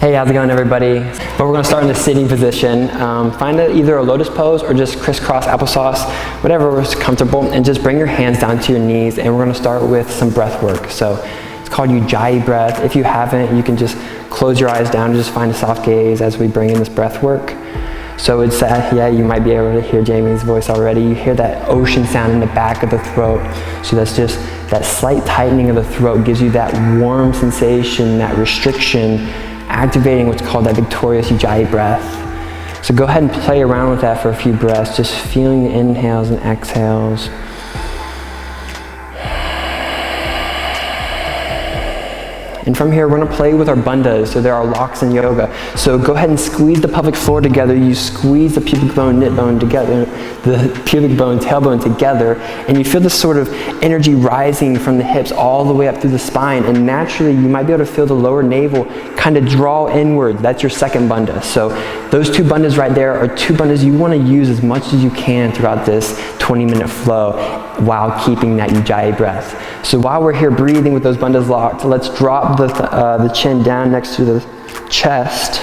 Hey, how's it going, everybody? But we're gonna start in the sitting position. Find either a lotus pose or just crisscross applesauce, whatever is comfortable, and just bring your hands down to your knees, and we're gonna start with some breath work. So it's called Ujjayi breath. If you haven't, you can just close your eyes down and just find a soft gaze as we bring in this breath work. So it's, yeah, you might be able to hear Jamie's voice already. You hear that ocean sound in the back of the throat. So that's just that slight tightening of the throat gives you that warm sensation, that restriction, activating what's called that victorious Ujjayi breath. So go ahead and play around with that for a few breaths, just feeling the inhales and exhales. And from here, we're gonna play with our bandhas. So there are locks in yoga. So go ahead and squeeze the pelvic floor together. You squeeze the pubic bone, knit bone together, the pubic bone, tailbone together, and you feel this sort of energy rising from the hips all the way up through the spine. And naturally, you might be able to feel the lower navel kind of draw inward. That's your second bandha. So those two bandhas right there are two bandhas you wanna use as much as you can throughout this 20-minute flow while keeping that Ujjayi breath. So while we're here breathing with those bandhas locked, let's drop the chin down next to the chest,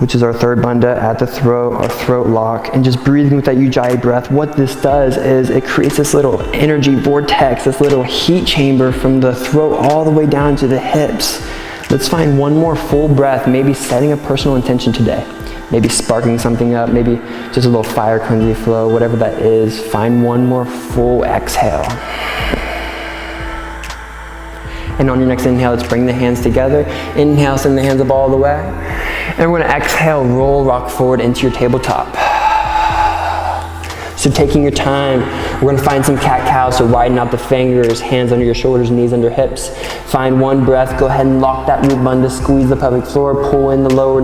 which is our third bandha at the throat, our throat lock, and just breathing with that Ujjayi breath. What this does is it creates this little energy vortex, this little heat chamber from the throat all the way down to the hips. Let's find one more full breath, maybe setting a personal intention today. Maybe sparking something up, maybe just a little fire cleansing flow, whatever that is. Find one more full exhale. And on your next inhale, let's bring the hands together. Inhale, send the hands up all the way. And we're gonna exhale, roll, rock forward into your tabletop. So taking your time, we're gonna find some cat-cow, so widen out the fingers, hands under your shoulders, knees under hips. Find one breath, go ahead and lock that root bandha, squeeze the pelvic floor, pull in the lower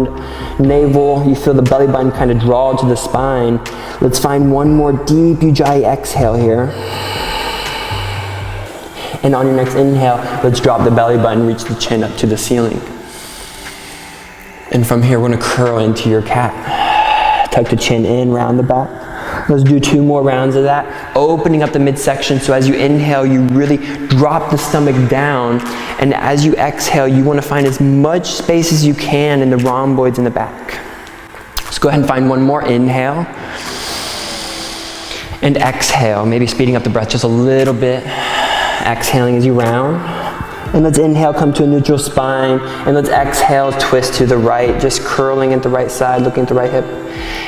navel. You feel the belly button kind of draw to the spine. Let's find one more deep Ujjayi exhale here. And on your next inhale, let's drop the belly button, reach the chin up to the ceiling. And from here, we're gonna curl into your cat. Tuck the chin in, round the back. Let's do 2 more rounds of that. Opening up the midsection, so as you inhale, you really drop the stomach down. And as you exhale, you wanna find as much space as you can in the rhomboids in the back. So go ahead and find one more. Inhale. And exhale, maybe speeding up the breath just a little bit. Exhaling as you round. And let's inhale, come to a neutral spine. And let's exhale, twist to the right, just curling at the right side, looking at the right hip.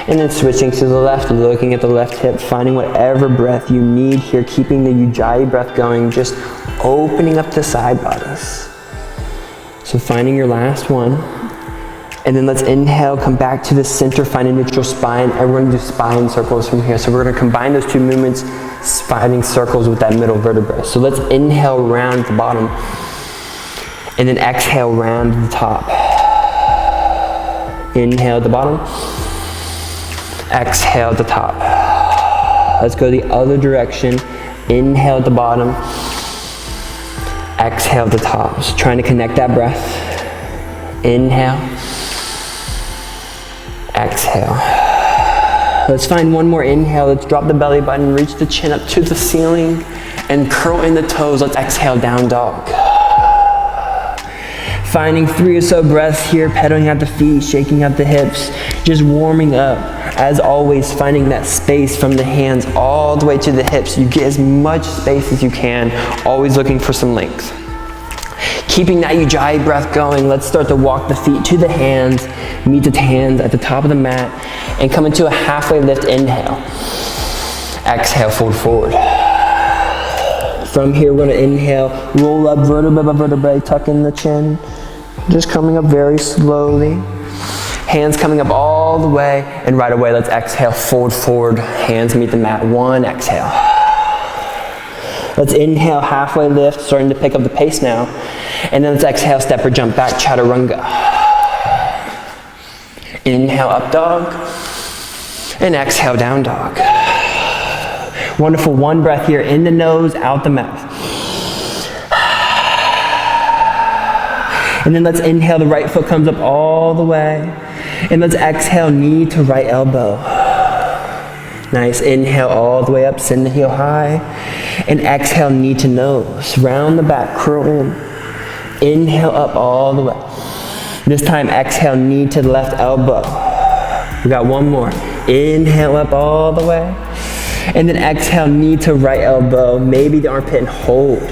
And then switching to the left, looking at the left hip, finding whatever breath you need here, keeping the Ujjayi breath going, just opening up the side bodies. So finding your last one. And then let's inhale, come back to the center, find a neutral spine, and we're gonna do spine circles from here. So we're gonna combine those 2 movements, finding circles with that middle vertebra. So let's inhale, round at the bottom, and then exhale, round at the top. Inhale at the bottom, exhale at the top. Let's go the other direction. Inhale at the bottom, exhale at the top. So trying to connect that breath. Inhale, exhale. Let's find one more inhale. Let's drop the belly button, reach the chin up to the ceiling, and curl in the toes. Let's exhale, down dog. Finding 3 or so breaths here, pedaling out the feet, shaking out the hips, just warming up. As always, finding that space from the hands all the way to the hips. You get as much space as you can, always looking for some length. Keeping that Ujjayi breath going, let's start to walk the feet to the hands, meet the hands at the top of the mat, and come into a halfway lift inhale. Exhale, fold forward. From here, we're gonna inhale, roll up vertebra by vertebra, tuck in the chin, just coming up very slowly. Hands coming up all the way, and right away, let's exhale, fold forward, hands meet the mat, 1, exhale. Let's inhale, halfway lift, starting to pick up the pace now. And then let's exhale, step or jump back, chaturanga. Inhale, up dog. And exhale, down dog. Wonderful, 1 breath here, in the nose, out the mouth. And then let's inhale, the right foot comes up all the way. And let's exhale, knee to right elbow. Nice, inhale all the way up, send the heel high. And exhale, knee to nose. Round the back, curl in. Inhale up all the way. This time, exhale, knee to the left elbow. We got one more. Inhale up all the way. And then exhale, knee to right elbow, maybe the armpit, and hold.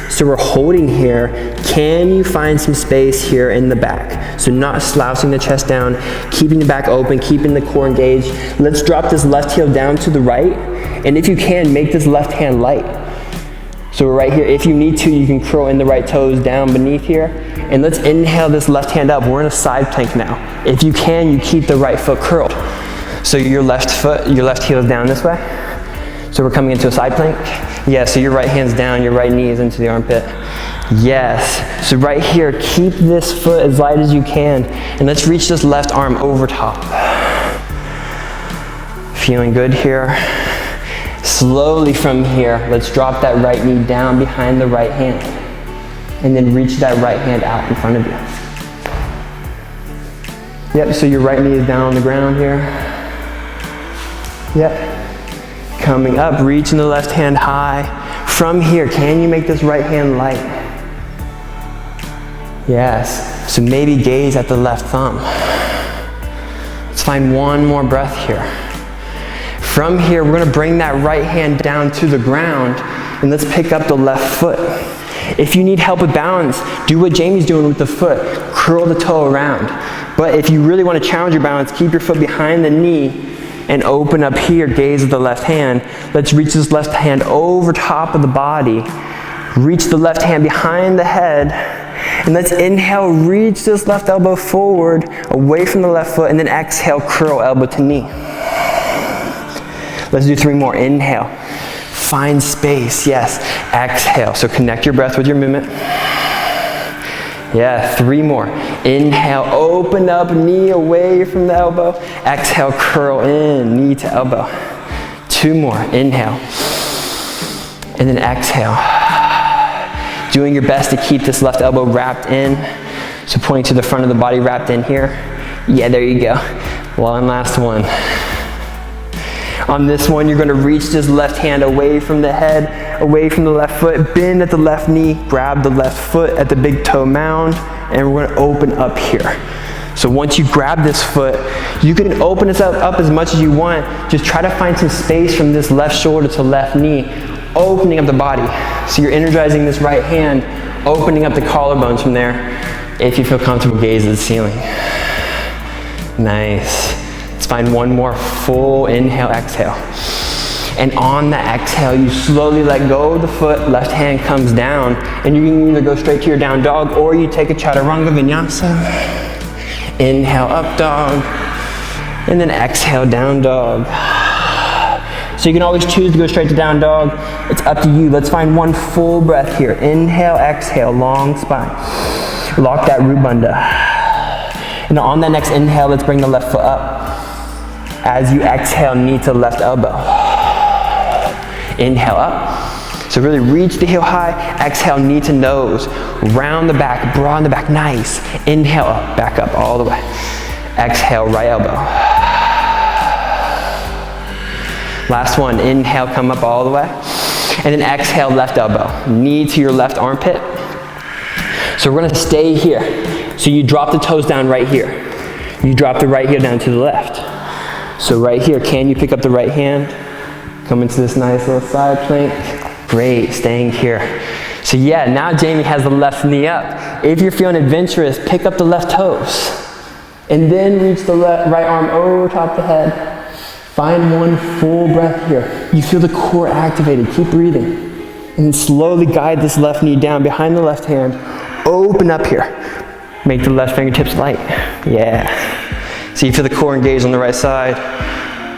So we're holding here. Can you find some space here in the back? So not slouching the chest down, keeping the back open, keeping the core engaged. Let's drop this left heel down to the right. And if you can, make this left hand light. So we're right here. If you need to, you can curl in the right toes down beneath here. And let's inhale this left hand up. We're in a side plank now. If you can, you keep the right foot curled. So your left heel is down this way. So we're coming into a side plank. Yeah, so your right hand's down, your right knee is into the armpit. Yes, so right here, keep this foot as light as you can. And let's reach this left arm over top. Feeling good here. Slowly from here, let's drop that right knee down behind the right hand. And then reach that right hand out in front of you. Yep, so your right knee is down on the ground here. Yep. Coming up, reaching the left hand high. From here, can you make this right hand light? Yes, so maybe gaze at the left thumb. Let's find one more breath here. From here, we're gonna bring that right hand down to the ground and let's pick up the left foot. If you need help with balance, do what Jamie's doing with the foot. Curl the toe around. But if you really want to challenge your balance, keep your foot behind the knee and open up here, gaze at the left hand. Let's reach this left hand over top of the body. Reach the left hand behind the head. And let's inhale, reach this left elbow forward, away from the left foot, and then exhale, curl elbow to knee. Let's do 3 more. Inhale, find space, yes. Exhale, so connect your breath with your movement. Yeah, 3 more. Inhale, open up, knee away from the elbow. Exhale, curl in, knee to elbow. 2 more. Inhale. And then exhale. Doing your best to keep this left elbow wrapped in. So pointing to the front of the body, wrapped in here. Yeah, there you go. One last one. On this one, you're gonna reach this left hand away from the head, away from the left foot, bend at the left knee, grab the left foot at the big toe mound, and we're gonna open up here. So once you grab this foot, you can open this up as much as you want. Just try to find some space from this left shoulder to left knee, opening up the body. So you're energizing this right hand, opening up the collarbones from there. If you feel comfortable, gaze at the ceiling. Nice. Let's find one more full inhale, exhale. And on the exhale, you slowly let go of the foot, left hand comes down, and you can either go straight to your down dog or you take a chaturanga vinyasa. Inhale, up dog, and then exhale, down dog. So you can always choose to go straight to down dog. It's up to you. Let's find one full breath here. Inhale, exhale, long spine. Lock that root bandha. And on that next inhale, let's bring the left foot up. As you exhale, knee to left elbow. Inhale up. So really reach the heel high. Exhale, knee to nose. Round the back, broaden the back. Nice. Inhale up, back up all the way. Exhale, right elbow. Last one. Inhale, come up all the way. And then exhale, left elbow. Knee to your left armpit. So we're gonna stay here. So you drop the toes down right here. You drop the right heel down to the left. So right here, can you pick up the right hand? Come into this nice little side plank. Great, staying here. So yeah, now Jamie has the left knee up. If you're feeling adventurous, pick up the left toes. And then reach the right arm over top the head. Find one full breath here. You feel the core activated, keep breathing. And then slowly guide this left knee down behind the left hand. Open up here. Make the left fingertips light. Yeah. So you feel the core engaged on the right side.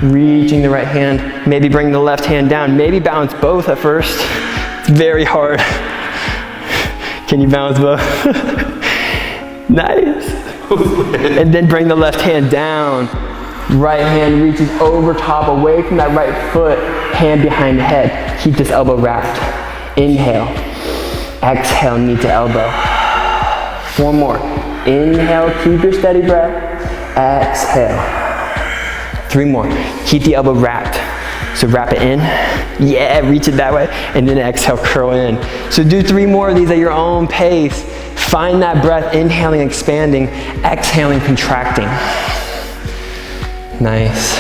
Reaching the right hand. Maybe bring the left hand down. Maybe balance both at first. It's very hard. Can you balance both? Nice. And then bring the left hand down. Right hand reaches over top, away from that right foot. Hand behind the head. Keep this elbow wrapped. Inhale. Exhale, knee to elbow. One more. Inhale, keep your steady breath. Exhale. 3 more. Keep the elbow wrapped. So wrap it in. Yeah, reach it that way. And then exhale, curl in. So do 3 more of these at your own pace. Find that breath, inhaling, expanding, exhaling, contracting. Nice.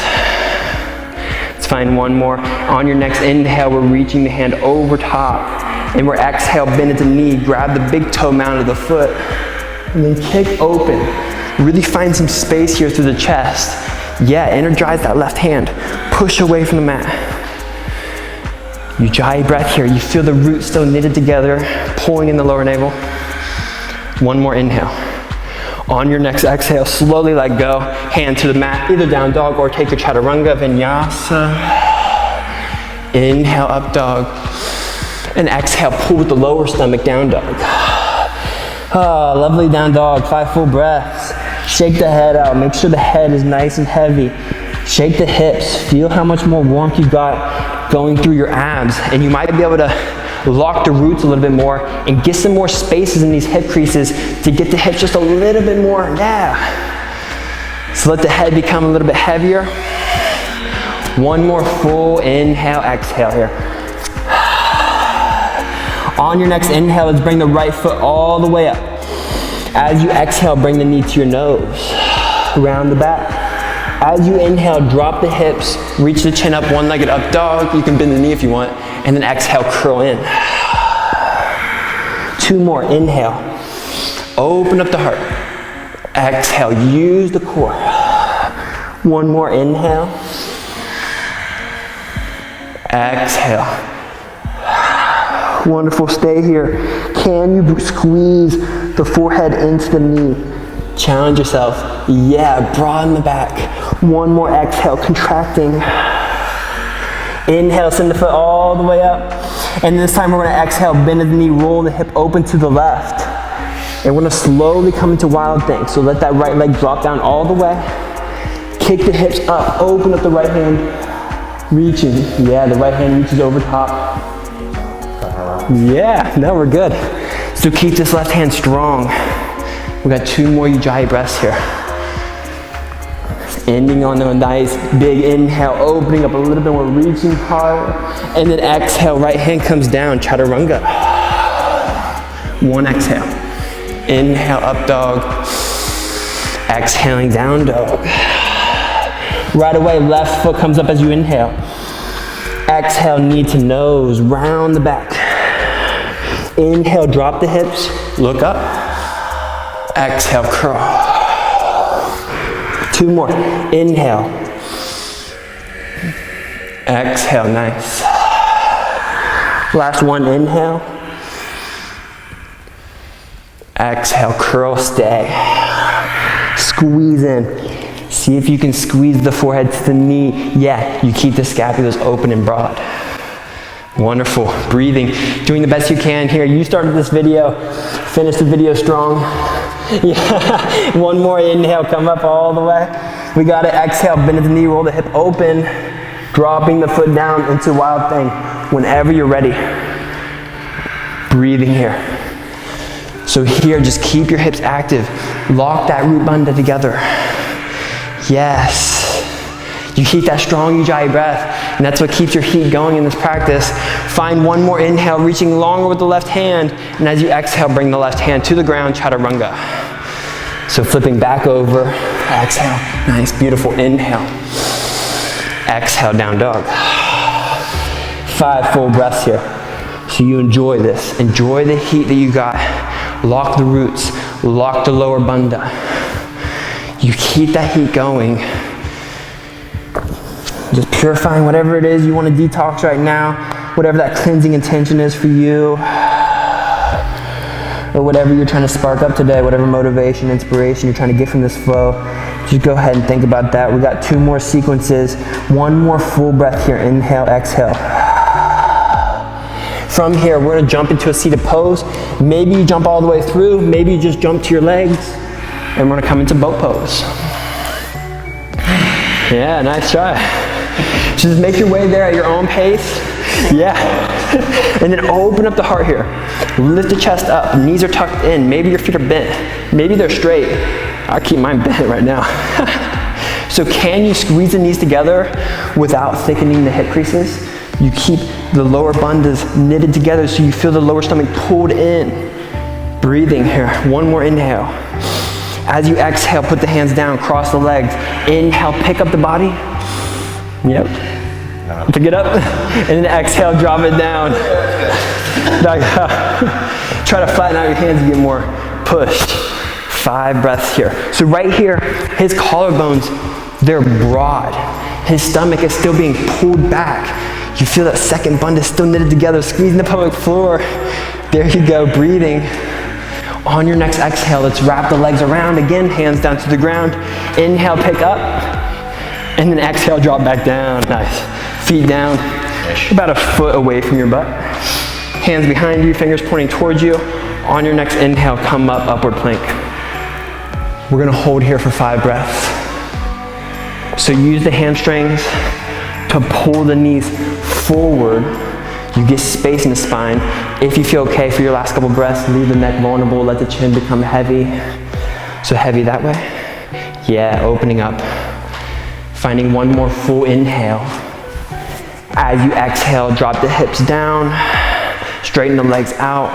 Let's find one more. On your next inhale, we're reaching the hand over top. And we're exhale, bend at the knee, grab the big toe mound of the foot, and then kick open. Really find some space here through the chest. Yeah, energize that left hand. Push away from the mat. Ujjayi breath here. You feel the roots still knitted together, pulling in the lower navel. One more inhale. On your next exhale, slowly let go. Hand to the mat, either down dog or take your chaturanga, vinyasa. Inhale, up dog. And exhale, pull with the lower stomach, down dog. Ah, lovely down dog, 5 full breaths. Shake the head out, make sure the head is nice and heavy. Shake the hips, feel how much more warmth you got going through your abs. And you might be able to lock the roots a little bit more and get some more spaces in these hip creases to get the hips just a little bit more, yeah. So let the head become a little bit heavier. One more full inhale, exhale here. On your next inhale, let's bring the right foot all the way up. As you exhale, bring the knee to your nose, round the back. As you inhale, drop the hips, reach the chin up, one-legged up dog. You can bend the knee if you want, and then exhale, curl in. 2 more, inhale. Open up the heart. Exhale, use the core. 1 more, inhale. Exhale. Wonderful, stay here. Can you squeeze the forehead into the knee? Challenge yourself. Yeah, broaden the back. 1 more exhale, contracting. Inhale, send the foot all the way up. And this time we're gonna exhale, bend the knee, roll the hip open to the left. And we're gonna slowly come into wild thing. So let that right leg drop down all the way. Kick the hips up, open up the right hand. Reaching, yeah, the right hand reaches over top. Yeah, now we're good. So keep this left hand strong. We got 2 more Ujjayi breaths here. Ending on a nice big inhale, opening up a little bit more, reaching hard. And then exhale, right hand comes down, chaturanga. 1 exhale. Inhale, up dog. Exhaling, down dog. Right away, left foot comes up as you inhale. Exhale, knee to nose, round the back. Inhale, drop the hips, look up. Exhale, curl. 2 more, inhale. Exhale, nice. Last 1, inhale. Exhale, curl, stay. Squeeze in. See if you can squeeze the forehead to the knee. Yeah, you keep the scapulas open and broad. Wonderful, breathing, doing the best you can here. You started this video, finish the video strong. Yeah, 1 more inhale, come up all the way. We got it, exhale, bend at the knee, roll the hip open, dropping the foot down into wild thing. Whenever you're ready, breathing here. So here, just keep your hips active. Lock that root bandha together. Yes. You keep that strong Ujjayi breath, and that's what keeps your heat going in this practice. Find 1 more inhale, reaching longer with the left hand, and as you exhale, bring the left hand to the ground, chaturanga. So flipping back over, exhale, nice, beautiful, inhale. Exhale, down dog. 5 full breaths here. So you enjoy this, enjoy the heat that you got. Lock the roots, lock the lower bandha. You keep that heat going. Just purifying whatever it is you want to detox right now, whatever that cleansing intention is for you, or whatever you're trying to spark up today, whatever motivation, inspiration you're trying to get from this flow. Just go ahead and think about that. We got 2 more sequences. 1 more full breath here. Inhale, exhale. From here, we're going to jump into a seated pose. Maybe you jump all the way through. Maybe you just jump to your legs. And we're going to come into boat pose. Yeah, nice try. So just make your way there at your own pace. Yeah. And then open up the heart here. Lift the chest up. Knees are tucked in. Maybe your feet are bent. Maybe they're straight. I keep mine bent right now. So can you squeeze the knees together without thickening the hip creases? You keep the lower bandhas knitted together so you feel the lower stomach pulled in. Breathing here, one more inhale. As you exhale, put the hands down, cross the legs. Inhale, pick up the body. Yep. Pick it up. And then exhale, drop it down. Back up. Try to flatten out your hands and get more pushed. 5 breaths here. So right here, his collarbones, they're broad. His stomach is still being pulled back. You feel that second bund is still knitted together, squeezing the pelvic floor. There you go, breathing. On your next exhale, let's wrap the legs around again, hands down to the ground. Inhale, pick up, and then exhale, drop back down. Nice. Feet down, about a foot away from your butt. Hands behind you, fingers pointing towards you. On your next inhale, come up, upward plank. We're gonna hold here for 5 breaths. So use the hamstrings to pull the knees forward. You get space in the spine. If you feel okay for your last couple breaths, leave the neck vulnerable, let the chin become heavy. So heavy that way. Yeah, opening up. Finding one more full inhale. As you exhale, drop the hips down, straighten the legs out.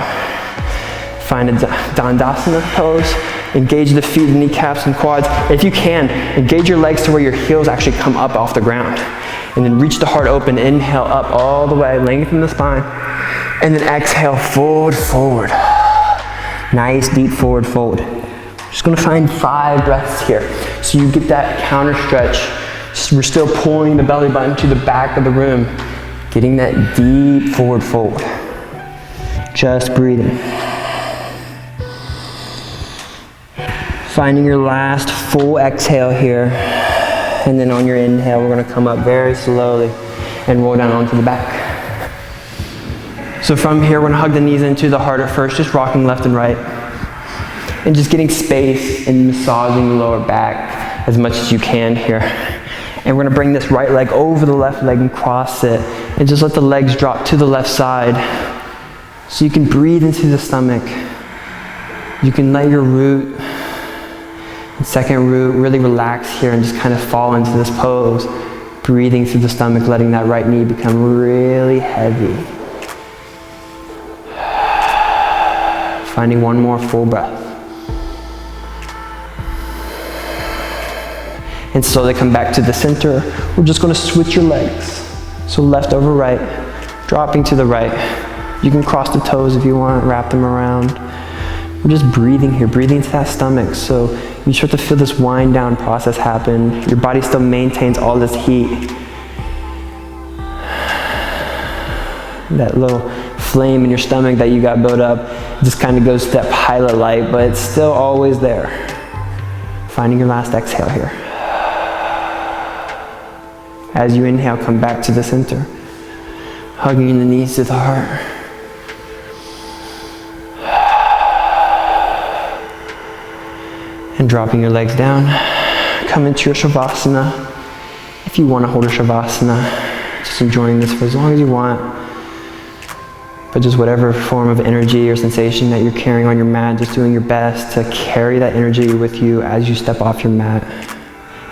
Find a Dandasana pose. Engage the feet, the kneecaps, and quads. If you can, engage your legs to where your heels actually come up off the ground. And then reach the heart open, inhale up all the way, lengthen the spine. And then exhale, forward, forward. Nice, deep forward fold. Just gonna find 5 breaths here. So you get that counter stretch. We're still pulling the belly button to the back of the room. Getting that deep forward fold. Just breathing. Finding your last full exhale here. And then on your inhale, we're gonna come up very slowly and roll down onto the back. So from here, we're gonna hug the knees into the heart at first, just rocking left and right. And just getting space and massaging the lower back as much as you can here. And we're gonna bring this right leg over the left leg and cross it. And just let the legs drop to the left side. So you can breathe into the stomach. You can let your root, second root, really relax here and just kind of fall into this pose. Breathing through the stomach, letting that right knee become really heavy. Finding one more full breath. And slowly come back to the center. We're just gonna switch your legs. So left over right, dropping to the right. You can cross the toes if you want, wrap them around. We're just breathing here, breathing into that stomach. So you start to feel this wind down process happen. Your body still maintains all this heat. That little flame in your stomach that you got built up just kind of goes to that pilot light, but it's still always there. Finding your last exhale here. As you inhale, come back to the center. Hugging the knees to the heart. And dropping your legs down. Come into your shavasana. If you want to hold a shavasana, just enjoying this for as long as you want. But just whatever form of energy or sensation that you're carrying on your mat, just doing your best to carry that energy with you as you step off your mat.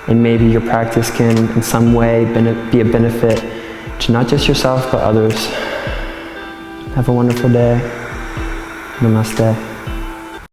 And maybe your practice can in some way be a benefit to not just yourself, but others. Have a wonderful day. Namaste.